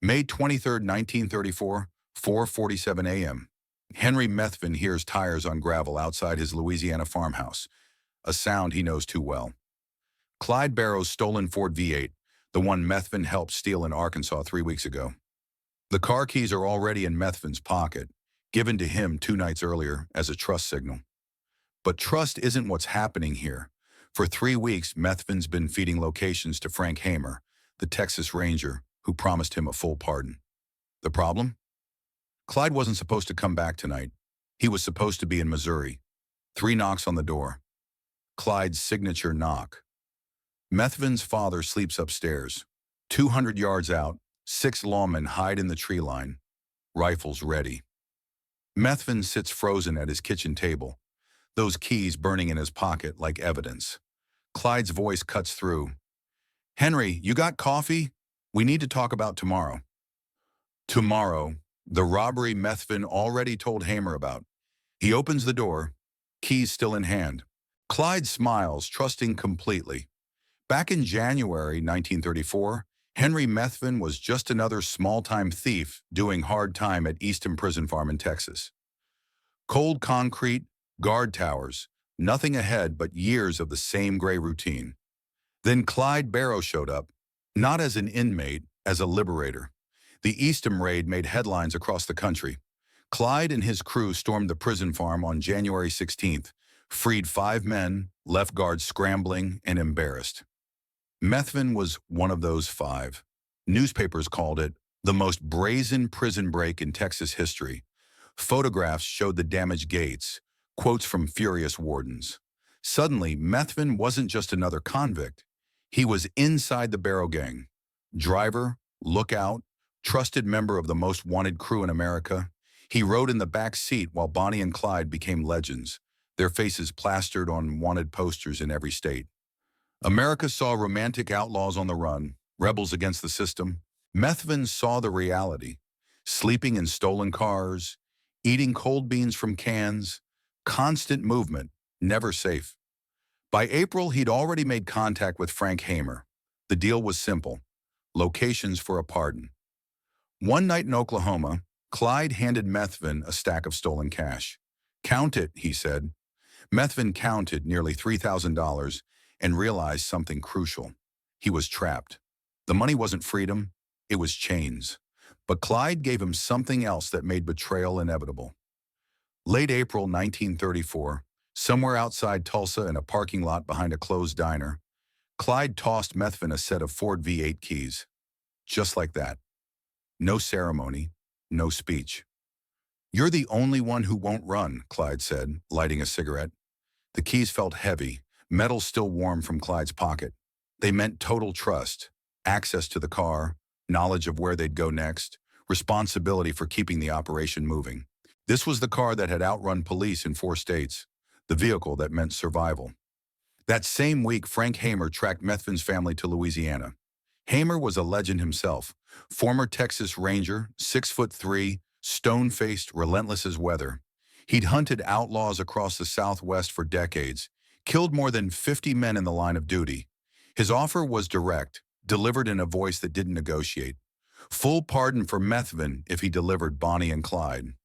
May 23rd, 1934, 4:47 a.m. Henry Methvin hears tires on gravel outside his Louisiana farmhouse, a sound he knows too well. Clyde Barrow's stolen Ford V8, the one Methvin helped steal in Arkansas 3 weeks ago. The car keys are already in Methvin's pocket, given to him 2 nights earlier as a trust signal. But trust isn't what's happening here. For 3 weeks, Methvin's been feeding locations to Frank Hamer, the Texas Ranger, who promised him a full pardon. The problem? Clyde wasn't supposed to come back tonight. He was supposed to be in Missouri. 3 knocks on the door. Clyde's signature knock. Methvin's father sleeps upstairs. 200 yards out, 6 lawmen hide in the tree line, rifles ready. Methvin sits frozen at his kitchen table, those keys burning in his pocket like evidence. Clyde's voice cuts through. "Henry, you got coffee? We need to talk about tomorrow." Tomorrow, the robbery Methvin already told Hamer about. He opens the door, keys still in hand. Clyde smiles, trusting completely. Back in January 1934, Henry Methvin was just another small-time thief doing hard time at Easton Prison Farm in Texas. Cold concrete, guard towers, nothing ahead but years of the same gray routine. Then Clyde Barrow showed up, not as an inmate, as a liberator. The Easton raid made headlines across the country. Clyde and his crew stormed the prison farm on January 16th, freed 5 men, left guards scrambling and embarrassed. Methvin was one of those 5. Newspapers called it the most brazen prison break in Texas history. Photographs showed the damaged gates, quotes from furious wardens. Suddenly, Methvin wasn't just another convict. He was inside the Barrow gang. Driver, lookout, trusted member of the most wanted crew in America. He rode in the back seat while Bonnie and Clyde became legends, their faces plastered on wanted posters in every state. America saw romantic outlaws on the run, rebels against the system. Methvin saw the reality: sleeping in stolen cars, eating cold beans from cans, constant movement, never safe. By April, he'd already made contact with Frank Hamer. The deal was simple: locations for a pardon. One night in Oklahoma, Clyde handed Methvin a stack of stolen cash. "Count it," he said. Methvin counted nearly $3,000 and realized something crucial. He was trapped. The money wasn't freedom, it was chains. But Clyde gave him something else that made betrayal inevitable. Late April 1934, somewhere outside Tulsa in a parking lot behind a closed diner, Clyde tossed Methvin a set of Ford V8 keys. Just like that. No ceremony, no speech. "You're the only one who won't run," Clyde said, lighting a cigarette. The keys felt heavy, metal still warm from Clyde's pocket. They meant total trust, access to the car, knowledge of where they'd go next, responsibility for keeping the operation moving. This was the car that had outrun police in 4 states, the vehicle that meant survival. That same week, Frank Hamer tracked Methvin's family to Louisiana. Hamer was a legend himself, former Texas Ranger, 6'3", stone-faced, relentless as weather. He'd hunted outlaws across the Southwest for decades, killed more than 50 men in the line of duty. His offer was direct, delivered in a voice that didn't negotiate. Full pardon for Methvin if he delivered Bonnie and Clyde.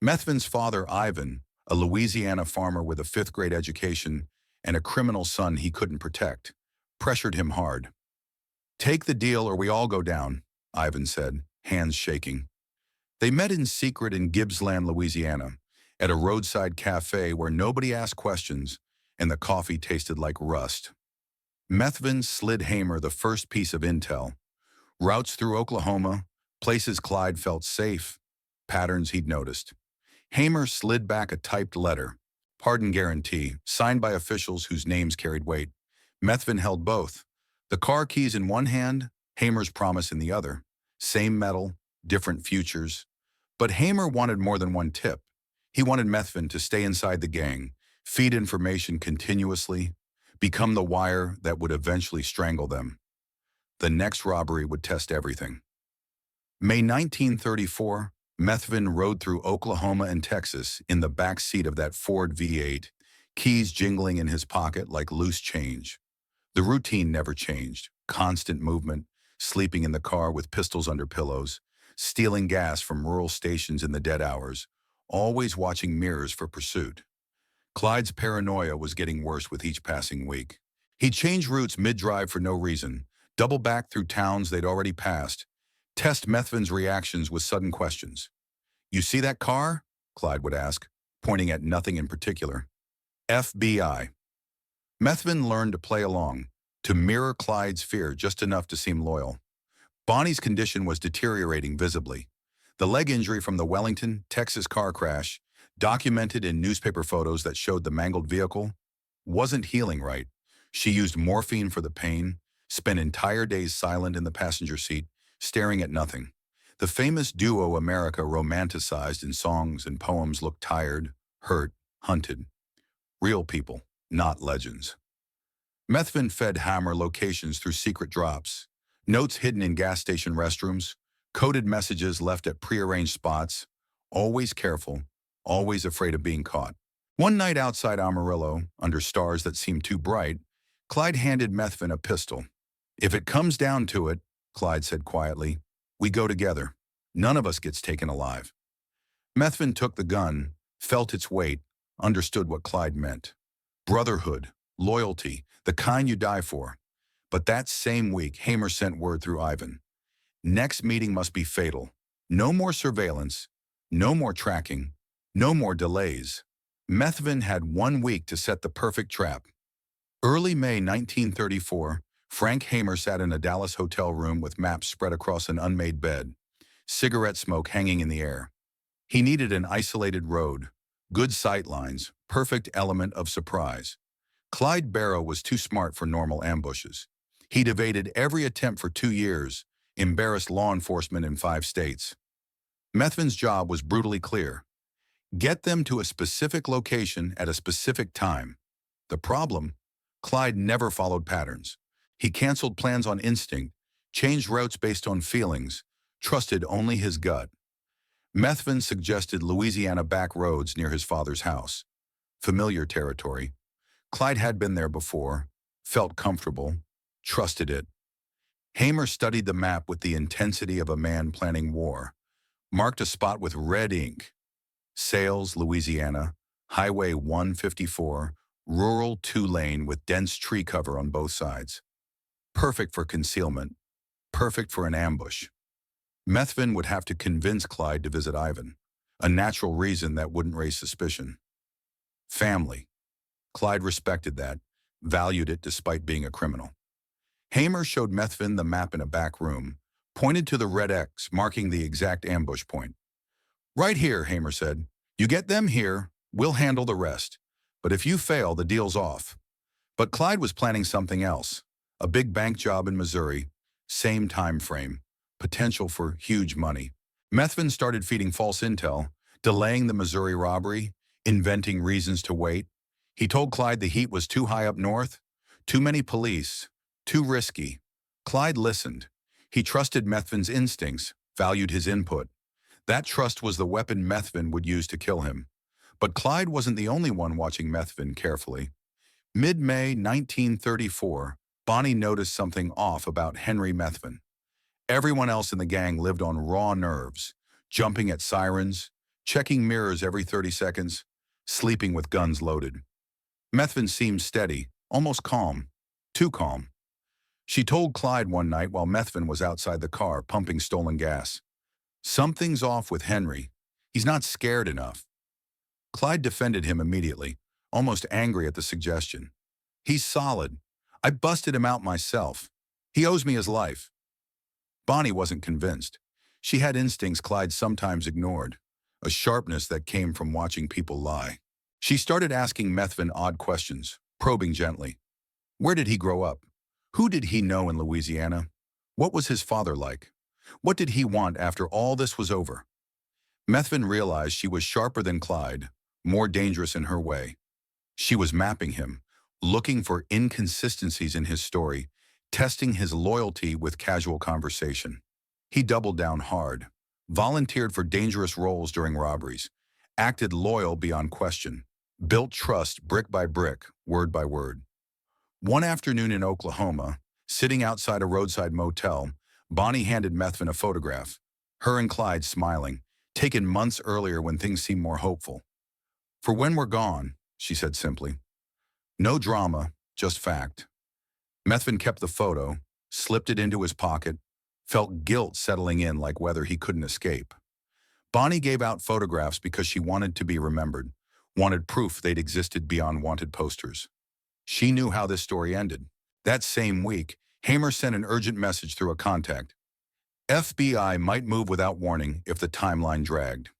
Methvin's father, Ivan, a Louisiana farmer with a 5th-grade education and a criminal son he couldn't protect, pressured him hard. "Take the deal or we all go down," Ivan said, hands shaking. They met in secret in Gibbsland, Louisiana, at a roadside cafe where nobody asked questions and the coffee tasted like rust. Methvin slid Hamer the first piece of intel: routes through Oklahoma, places Clyde felt safe, patterns he'd noticed. Hamer slid back a typed letter, pardon guarantee, signed by officials whose names carried weight. Methvin held both, the car keys in one hand, Hamer's promise in the other. Same metal, different futures. But Hamer wanted more than one tip. He wanted Methvin to stay inside the gang, feed information continuously, become the wire that would eventually strangle them. The next robbery would test everything. May 1934, Methvin rode through Oklahoma and Texas in the back seat of that Ford V8, keys jingling in his pocket like loose change. The routine never changed: constant movement, sleeping in the car with pistols under pillows, stealing gas from rural stations in the dead hours, always watching mirrors for pursuit. Clyde's paranoia was getting worse with each passing week. He'd change routes mid-drive for no reason, double back through towns they'd already passed, test Methvin's reactions with sudden questions. "You see that car?" Clyde would ask, pointing at nothing in particular. FBI. Methvin learned to play along, to mirror Clyde's fear just enough to seem loyal. Bonnie's condition was deteriorating visibly. The leg injury from the Wellington, Texas car crash, documented in newspaper photos that showed the mangled vehicle, wasn't healing right. She used morphine for the pain, spent entire days silent in the passenger seat, staring at nothing. The famous duo America romanticized in songs and poems looked tired, hurt, hunted. Real people, not legends. Methvin fed Hammer locations through secret drops, notes hidden in gas station restrooms, coded messages left at prearranged spots, always careful, always afraid of being caught. One night outside Amarillo, under stars that seemed too bright, Clyde handed Methvin a pistol. "If it comes down to it," Clyde said quietly, "we go together. None of us gets taken alive." Methvin took the gun, felt its weight, understood what Clyde meant. Brotherhood, loyalty, the kind you die for. But that same week, Hamer sent word through Ivan. Next meeting must be fatal. No more surveillance, no more tracking, no more delays. Methvin had 1 week to set the perfect trap. Early May 1934, Frank Hamer sat in a Dallas hotel room with maps spread across an unmade bed, cigarette smoke hanging in the air. He needed an isolated road, good sight lines, perfect element of surprise. Clyde Barrow was too smart for normal ambushes. He'd evaded every attempt for 2 years, embarrassed law enforcement in 5 states. Methvin's job was brutally clear. Get them to a specific location at a specific time. The problem? Clyde never followed patterns. He canceled plans on instinct, changed routes based on feelings, trusted only his gut. Methvin suggested Louisiana back roads near his father's house. Familiar territory. Clyde had been there before, felt comfortable, trusted it. Hamer studied the map with the intensity of a man planning war, marked a spot with red ink. Sales, Louisiana, Highway 154, rural 2-lane with dense tree cover on both sides. Perfect for concealment, perfect for an ambush. Methvin would have to convince Clyde to visit Ivan, a natural reason that wouldn't raise suspicion. Family. Clyde respected that, valued it despite being a criminal. Hamer showed Methvin the map in a back room, pointed to the red X marking the exact ambush point. "Right here," Hamer said. "You get them here, we'll handle the rest. But if you fail, the deal's off." But Clyde was planning something else. A big bank job in Missouri, same time frame, potential for huge money. Methvin started feeding false intel, delaying the Missouri robbery, inventing reasons to wait. He told Clyde the heat was too high up north, too many police, too risky. Clyde listened. He trusted Methvin's instincts, valued his input. That trust was the weapon Methvin would use to kill him. But Clyde wasn't the only one watching Methvin carefully. Mid-May 1934, Bonnie noticed something off about Henry Methvin. Everyone else in the gang lived on raw nerves, jumping at sirens, checking mirrors every 30 seconds, sleeping with guns loaded. Methvin seemed steady, almost calm, too calm. She told Clyde one night while Methvin was outside the car pumping stolen gas. "Something's off with Henry. He's not scared enough." Clyde defended him immediately, almost angry at the suggestion. "He's solid. I busted him out myself. He owes me his life." Bonnie wasn't convinced. She had instincts Clyde sometimes ignored, a sharpness that came from watching people lie. She started asking Methvin odd questions, probing gently. Where did he grow up? Who did he know in Louisiana? What was his father like? What did he want after all this was over? Methvin realized she was sharper than Clyde, more dangerous in her way. She was mapping him, looking for inconsistencies in his story, testing his loyalty with casual conversation. He doubled down hard, volunteered for dangerous roles during robberies, acted loyal beyond question, built trust brick by brick, word by word. One afternoon in Oklahoma, sitting outside a roadside motel, Bonnie handed Methvin a photograph, her and Clyde smiling, taken months earlier when things seemed more hopeful. "For when we're gone," she said simply. No drama, just fact. Methvin kept the photo, slipped it into his pocket, felt guilt settling in like whether he couldn't escape. Bonnie gave out photographs because she wanted to be remembered, wanted proof they'd existed beyond wanted posters. She knew how this story ended. That same week, Hamer sent an urgent message through a contact. FBI might move without warning if the timeline dragged.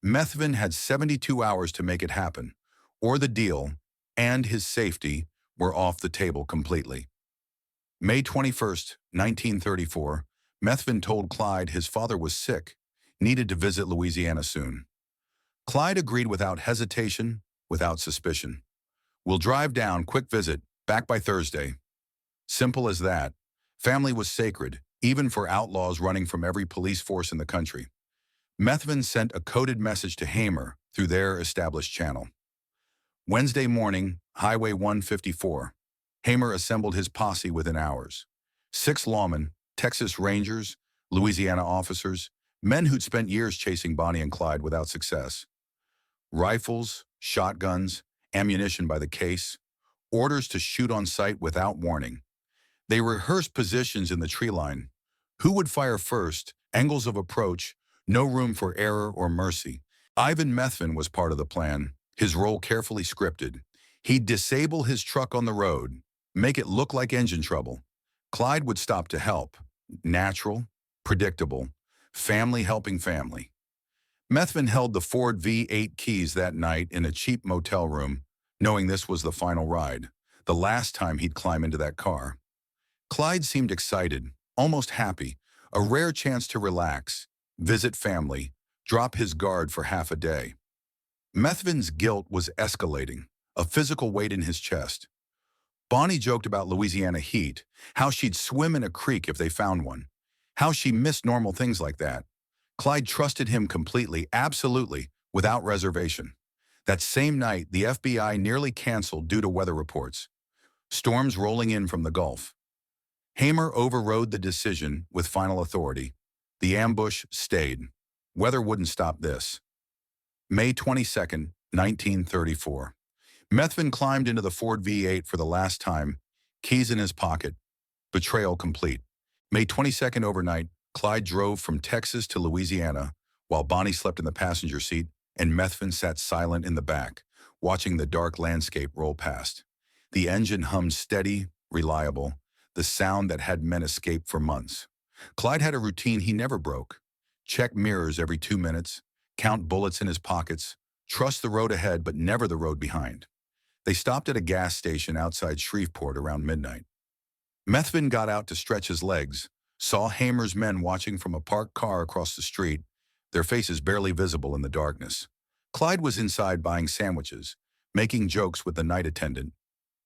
Methvin had 72 hours to make it happen, or the deal and his safety were off the table completely. May 21st, 1934, Methvin told Clyde his father was sick, needed to visit Louisiana soon. Clyde agreed without hesitation, without suspicion. "We'll drive down, quick visit, back by Thursday." Simple as that. Family was sacred, even for outlaws running from every police force in the country. Methvin sent a coded message to Hamer through their established channel. Wednesday morning, Highway 154. Hamer assembled his posse within hours. 6 lawmen, Texas Rangers, Louisiana officers, men who'd spent years chasing Bonnie and Clyde without success. Rifles, shotguns, ammunition by the case, orders to shoot on sight without warning. They rehearsed positions in the tree line. Who would fire first, angles of approach, no room for error or mercy. Ivan Methvin was part of the plan, his role carefully scripted. He'd disable his truck on the road, make it look like engine trouble. Clyde would stop to help. Natural, predictable, family helping family. Methvin held the Ford V8 keys that night in a cheap motel room, knowing this was the final ride, the last time he'd climb into that car. Clyde seemed excited, almost happy, a rare chance to relax, visit family, drop his guard for half a day. Methvin's guilt was escalating, a physical weight in his chest. Bonnie joked about Louisiana heat, how she'd swim in a creek if they found one, how she missed normal things like that. Clyde trusted him completely, absolutely, without reservation. That same night, the FBI nearly canceled due to weather reports. Storms rolling in from the Gulf. Hamer overrode the decision with final authority. The ambush stayed. Weather wouldn't stop this. May 22nd, 1934. Methvin climbed into the Ford V8 for the last time, keys in his pocket. Betrayal complete. May 22nd overnight, Clyde drove from Texas to Louisiana, while Bonnie slept in the passenger seat and Methvin sat silent in the back, watching the dark landscape roll past. The engine hummed steady, reliable, the sound that had men escape for months. Clyde had a routine he never broke. Check mirrors every 2 minutes, count bullets in his pockets, trust the road ahead but never the road behind. They stopped at a gas station outside Shreveport around midnight. Methvin got out to stretch his legs, saw Hamer's men watching from a parked car across the street, their faces barely visible in the darkness. Clyde was inside buying sandwiches, making jokes with the night attendant,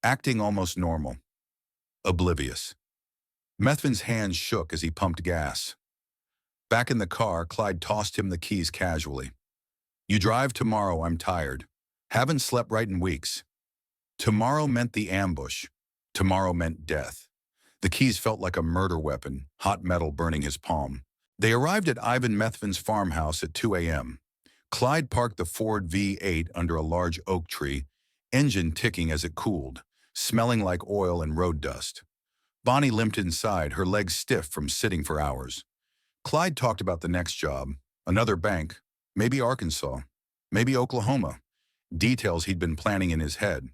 acting almost normal. Oblivious. Methvin's hands shook as he pumped gas. Back in the car, Clyde tossed him the keys casually. "You drive tomorrow, I'm tired. Haven't slept right in weeks." Tomorrow meant the ambush. Tomorrow meant death. The keys felt like a murder weapon, hot metal burning his palm. They arrived at Ivan Methvin's farmhouse at 2 a.m. Clyde parked the Ford V8 under a large oak tree, engine ticking as it cooled, smelling like oil and road dust. Bonnie limped inside, her legs stiff from sitting for hours. Clyde talked about the next job, another bank, maybe Arkansas, maybe Oklahoma, details he'd been planning in his head.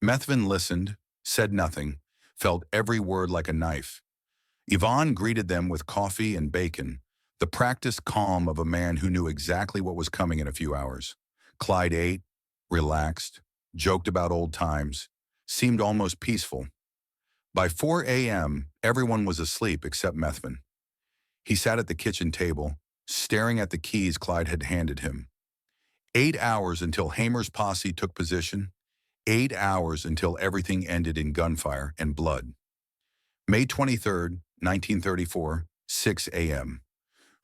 Methvin listened, said nothing, felt every word like a knife. Yvonne greeted them with coffee and bacon, the practiced calm of a man who knew exactly what was coming in a few hours. Clyde ate, relaxed, joked about old times, seemed almost peaceful. By 4 a.m., everyone was asleep except Methvin. He sat at the kitchen table, staring at the keys Clyde had handed him. 8 hours until Hamer's posse took position. 8 hours until everything ended in gunfire and blood. May 23rd, 1934, 6 a.m.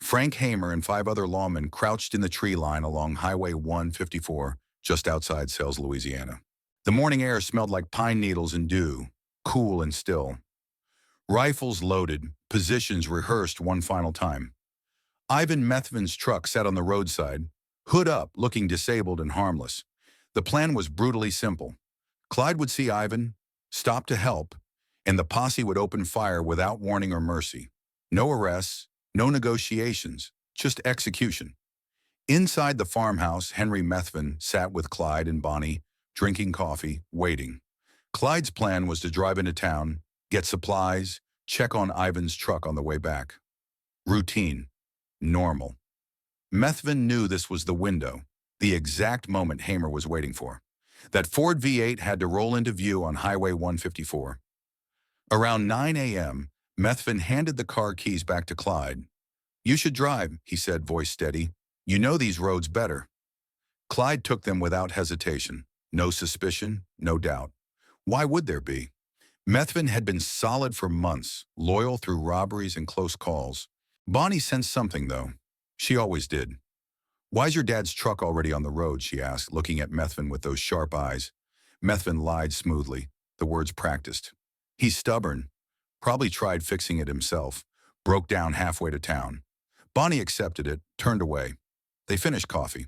Frank Hamer and 5 other lawmen crouched in the tree line along Highway 154, just outside Sells, Louisiana. The morning air smelled like pine needles and dew, cool and still. Rifles loaded, positions rehearsed one final time. Ivan Methvin's truck sat on the roadside, hood up, looking disabled and harmless. The plan was brutally simple. Clyde would see Ivan, stop to help, and the posse would open fire without warning or mercy. No arrests, no negotiations, just execution. Inside the farmhouse, Henry Methvin sat with Clyde and Bonnie, drinking coffee, waiting. Clyde's plan was to drive into town, get supplies, check on Ivan's truck on the way back. Routine. Normal. Methvin knew this was the window, the exact moment Hamer was waiting for. That Ford V8 had to roll into view on Highway 154. Around 9 a.m., Methvin handed the car keys back to Clyde. "You should drive," he said, voice steady. "You know these roads better." Clyde took them without hesitation. No suspicion, no doubt. Why would there be? Methvin had been solid for months, loyal through robberies and close calls. Bonnie sensed something, though. She always did. "Why's your dad's truck already on the road?" she asked, looking at Methvin with those sharp eyes. Methvin lied smoothly, the words practiced. "He's stubborn. Probably tried fixing it himself. Broke down halfway to town." Bonnie accepted it, turned away. They finished coffee.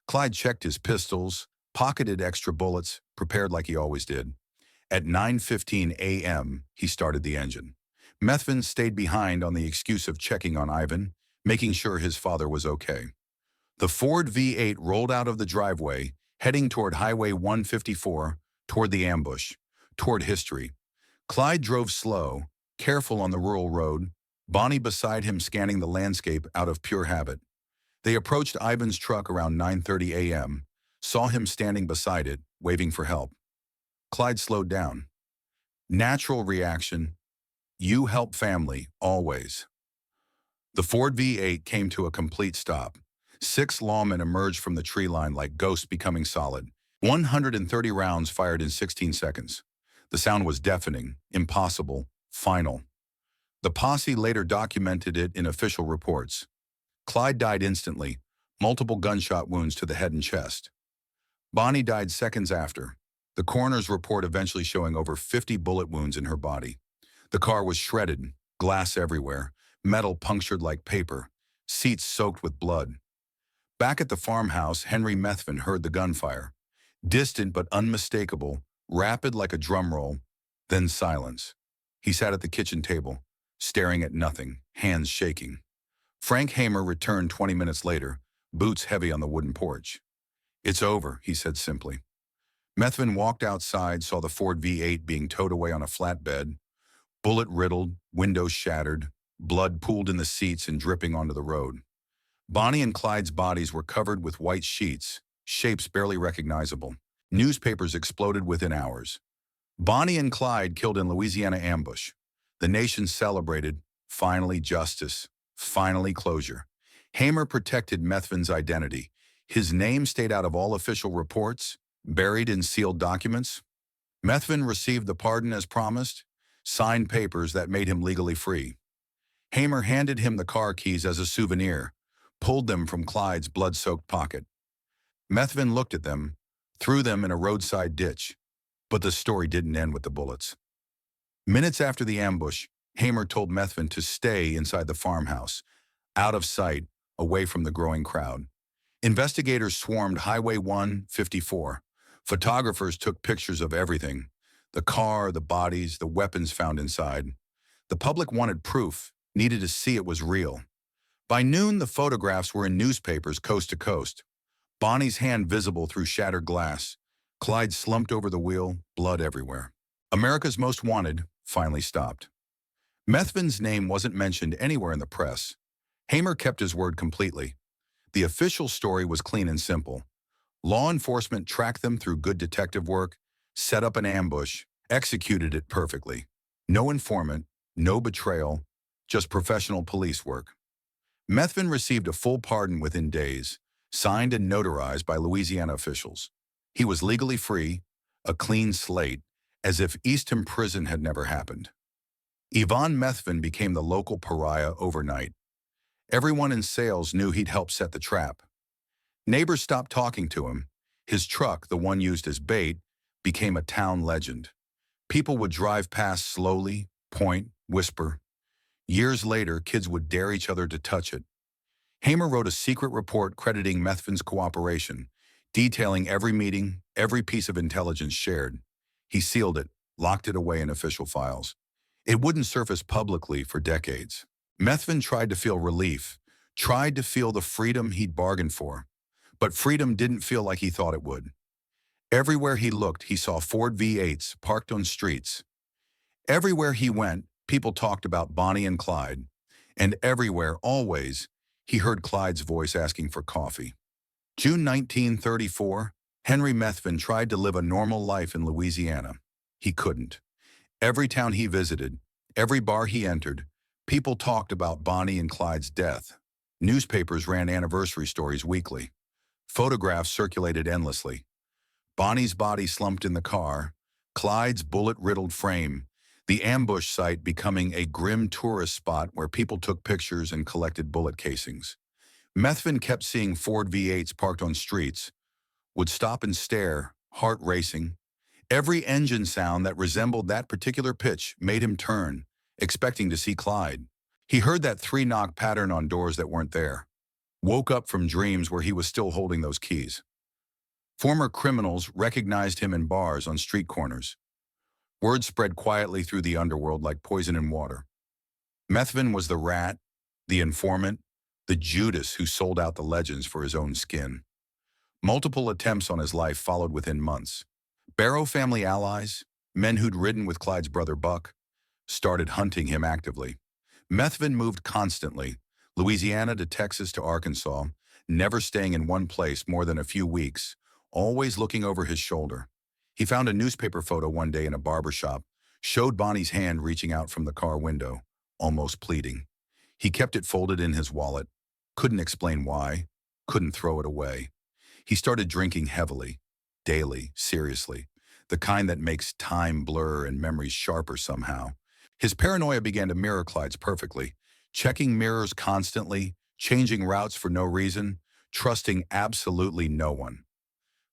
Clyde checked his pistols, pocketed extra bullets, prepared like he always did. At 9:15 a.m., he started the engine. Methvin stayed behind on the excuse of checking on Ivan, making sure his father was okay. The Ford V8 rolled out of the driveway, heading toward Highway 154, toward the ambush, toward history. Clyde drove slow, careful on the rural road, Bonnie beside him scanning the landscape out of pure habit. They approached Ivan's truck around 9:30 a.m., saw him standing beside it, waving for help. Clyde slowed down. Natural reaction. You help family, always. The Ford V8 came to a complete stop. 6 lawmen emerged from the tree line like ghosts becoming solid. 130 rounds fired in 16 seconds. The sound was deafening, impossible, final. The posse later documented it in official reports. Clyde died instantly, multiple gunshot wounds to the head and chest. Bonnie died seconds after, the coroner's report eventually showing over 50 bullet wounds in her body. The car was shredded, glass everywhere, metal punctured like paper, seats soaked with blood. Back at the farmhouse, Henry Methvin heard the gunfire. Distant but unmistakable, rapid like a drum roll, then silence. He sat at the kitchen table, staring at nothing, hands shaking. Frank Hamer returned 20 minutes later, boots heavy on the wooden porch. "It's over," he said simply. Methvin walked outside, saw the Ford V8 being towed away on a flatbed, bullet-riddled, windows shattered, blood pooled in the seats and dripping onto the road. Bonnie and Clyde's bodies were covered with white sheets, shapes barely recognizable. Newspapers exploded within hours. Bonnie and Clyde killed in Louisiana ambush. The nation celebrated, finally justice, finally closure. Hamer protected Methvin's identity. His name stayed out of all official reports, buried in sealed documents. Methvin received the pardon as promised, signed papers that made him legally free. Hamer handed him the car keys as a souvenir, pulled them from Clyde's blood-soaked pocket. Methvin looked at them, threw them in a roadside ditch, but the story didn't end with the bullets. Minutes after the ambush, Hamer told Methvin to stay inside the farmhouse, out of sight, away from the growing crowd. Investigators swarmed Highway 154. Photographers took pictures of everything: the car, the bodies, the weapons found inside. The public wanted proof, needed to see it was real. By noon, the photographs were in newspapers coast to coast. Bonnie's hand visible through shattered glass. Clyde slumped over the wheel, blood everywhere. America's Most Wanted finally stopped. Methvin's name wasn't mentioned anywhere in the press. Hamer kept his word completely. The official story was clean and simple. Law enforcement tracked them through good detective work, set up an ambush, executed it perfectly. No informant, no betrayal, just professional police work. Methvin received a full pardon within days, signed and notarized by Louisiana officials. He was legally free, a clean slate, as if Eastham Prison had never happened. Yvonne Methvin became the local pariah overnight. Everyone in sales knew he'd helped set the trap. Neighbors stopped talking to him. His truck, the one used as bait, became a town legend. People would drive past slowly, point, whisper. Years later, kids would dare each other to touch it. Hamer wrote a secret report crediting Methvin's cooperation, detailing every meeting, every piece of intelligence shared. He sealed it, locked it away in official files. It wouldn't surface publicly for decades. Methvin tried to feel relief, tried to feel the freedom he'd bargained for. But freedom didn't feel like he thought it would. Everywhere he looked, he saw Ford V8s parked on streets. Everywhere he went, people talked about Bonnie and Clyde. And everywhere, always, he heard Clyde's voice asking for coffee. June 1934, Henry Methvin tried to live a normal life in Louisiana. He couldn't. Every town he visited, every bar he entered, people talked about Bonnie and Clyde's death. Newspapers ran anniversary stories weekly. Photographs circulated endlessly. Bonnie's body slumped in the car, Clyde's bullet-riddled frame, the ambush site becoming a grim tourist spot where people took pictures and collected bullet casings. Methvin kept seeing Ford V8s parked on streets, would stop and stare, heart racing. Every engine sound that resembled that particular pitch made him turn, expecting to see Clyde. He heard that three-knock pattern on doors that weren't there. Woke up from dreams where he was still holding those keys. Former criminals recognized him in bars on street corners. Word spread quietly through the underworld like poison in water. Methvin was the rat, the informant, the Judas who sold out the legends for his own skin. Multiple attempts on his life followed within months. Barrow family allies, men who'd ridden with Clyde's brother Buck, started hunting him actively. Methvin moved constantly, Louisiana to Texas to Arkansas, never staying in one place more than a few weeks, always looking over his shoulder. He found a newspaper photo one day in a barber shop, showed Bonnie's hand reaching out from the car window, almost pleading. He kept it folded in his wallet, couldn't explain why, couldn't throw it away. He started drinking heavily, daily, seriously, the kind that makes time blur and memories sharper somehow. His paranoia began to mirror Clyde's perfectly, checking mirrors constantly, changing routes for no reason, trusting absolutely no one.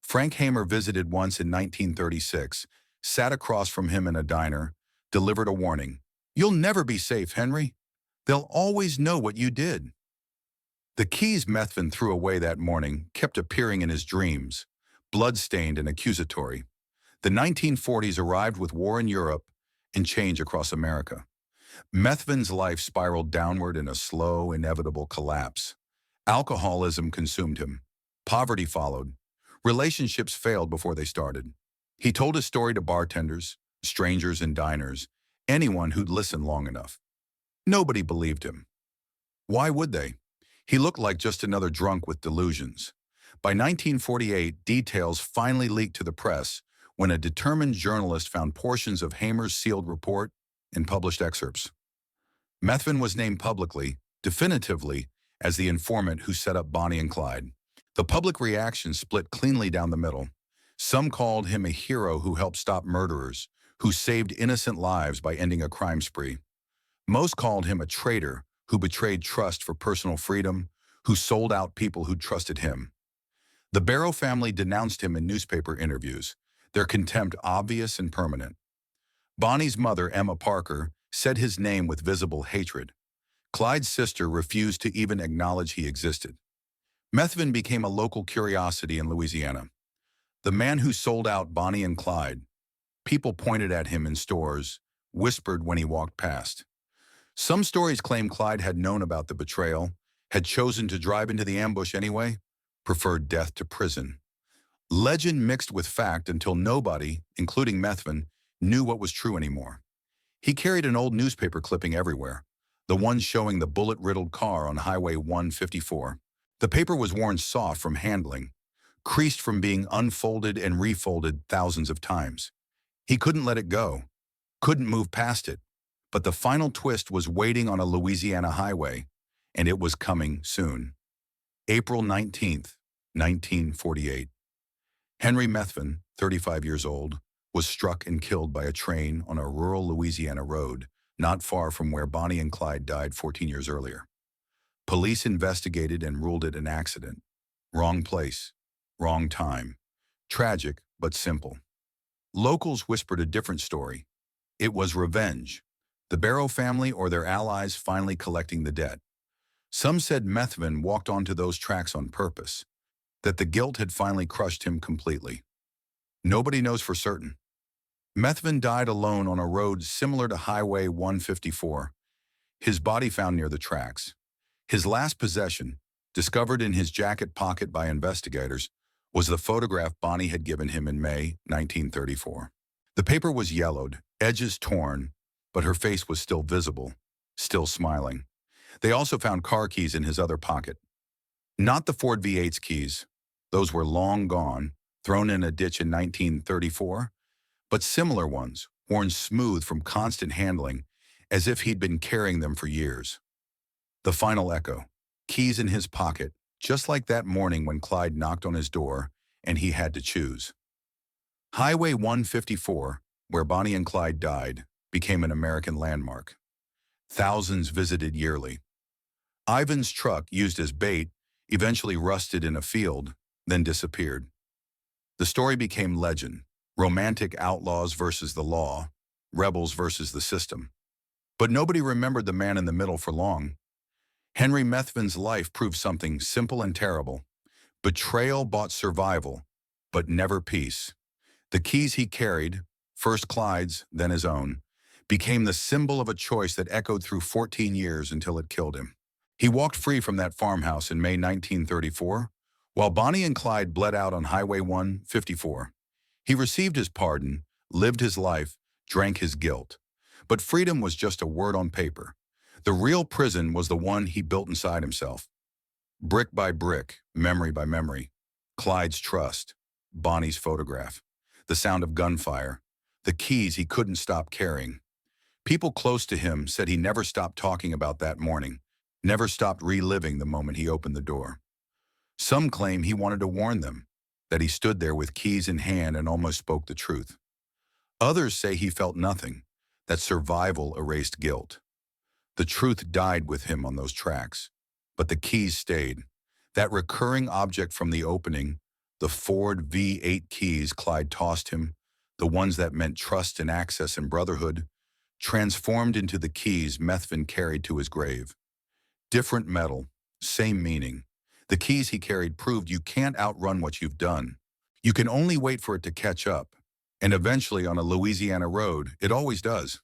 Frank Hamer visited once in 1936, sat across from him in a diner, delivered a warning. "You'll never be safe, Henry. They'll always know what you did." The keys Methvin threw away that morning kept appearing in his dreams, blood-stained and accusatory. The 1940s arrived with war in Europe and change across America. Methvin's life spiraled downward in a slow, inevitable collapse. Alcoholism consumed him. Poverty followed. Relationships failed before they started. He told his story to bartenders, strangers in diners, anyone who'd listen long enough. Nobody believed him. Why would they? He looked like just another drunk with delusions. By 1948, details finally leaked to the press when a determined journalist found portions of Hamer's sealed report and published excerpts. Methvin was named publicly, definitively, as the informant who set up Bonnie and Clyde. The public reaction split cleanly down the middle. Some called him a hero who helped stop murderers, who saved innocent lives by ending a crime spree. Most called him a traitor who betrayed trust for personal freedom, who sold out people who trusted him. The Barrow family denounced him in newspaper interviews, their contempt obvious and permanent. Bonnie's mother, Emma Parker, said his name with visible hatred. Clyde's sister refused to even acknowledge he existed. Methvin became a local curiosity in Louisiana. The man who sold out Bonnie and Clyde. People pointed at him in stores, whispered when he walked past. Some stories claim Clyde had known about the betrayal, had chosen to drive into the ambush anyway, preferred death to prison. Legend mixed with fact until nobody, including Methvin, knew what was true anymore. He carried an old newspaper clipping everywhere, the one showing the bullet-riddled car on Highway 154. The paper was worn soft from handling, creased from being unfolded and refolded thousands of times. He couldn't let it go, couldn't move past it, but the final twist was waiting on a Louisiana highway, and it was coming soon. April 19th, 1948. Henry Methvin, 35 years old, was struck and killed by a train on a rural Louisiana road, not far from where Bonnie and Clyde died 14 years earlier. Police investigated and ruled it an accident. Wrong place, wrong time. Tragic, but simple. Locals whispered a different story. It was revenge. the Barrow family or their allies finally collecting the debt. Some said Methvin walked onto those tracks on purpose, that the guilt had finally crushed him completely. Nobody knows for certain. Methvin died alone on a road similar to Highway 154, his body found near the tracks. His last possession, discovered in his jacket pocket by investigators, was the photograph Bonnie had given him in May 1934. The paper was yellowed, edges torn, but her face was still visible, still smiling. They also found car keys in his other pocket. Not the Ford V8's keys. Those were long gone, thrown in a ditch in 1934, but similar ones, worn smooth from constant handling, as if he'd been carrying them for years. The final echo, keys in his pocket, just like that morning when Clyde knocked on his door and he had to choose. Highway 154, where Bonnie and Clyde died, became an American landmark. Thousands visited yearly. Ivan's truck, used as bait, eventually rusted in a field, then disappeared. The story became legend: romantic outlaws versus the law, rebels versus the system. But nobody remembered the man in the middle for long. Henry Methvin's life proved something simple and terrible. Betrayal bought survival, but never peace. The keys he carried, first Clyde's, then his own, became the symbol of a choice that echoed through 14 years until it killed him. He walked free from that farmhouse in May 1934, while Bonnie and Clyde bled out on Highway 154. He received his pardon, lived his life, drank his guilt. But freedom was just a word on paper. The real prison was the one he built inside himself. Brick by brick, memory by memory. Clyde's trust, Bonnie's photograph, the sound of gunfire, the keys he couldn't stop carrying. People close to him said he never stopped talking about that morning, never stopped reliving the moment he opened the door. Some claim he wanted to warn them, that he stood there with keys in hand and almost spoke the truth. Others say he felt nothing, that survival erased guilt. The truth died with him on those tracks, but the keys stayed. That recurring object from the opening, the Ford V8 keys Clyde tossed him, the ones that meant trust and access and brotherhood, transformed into the keys Methvin carried to his grave. Different metal, same meaning. The keys he carried proved you can't outrun what you've done. You can only wait for it to catch up. And eventually on a Louisiana road, it always does.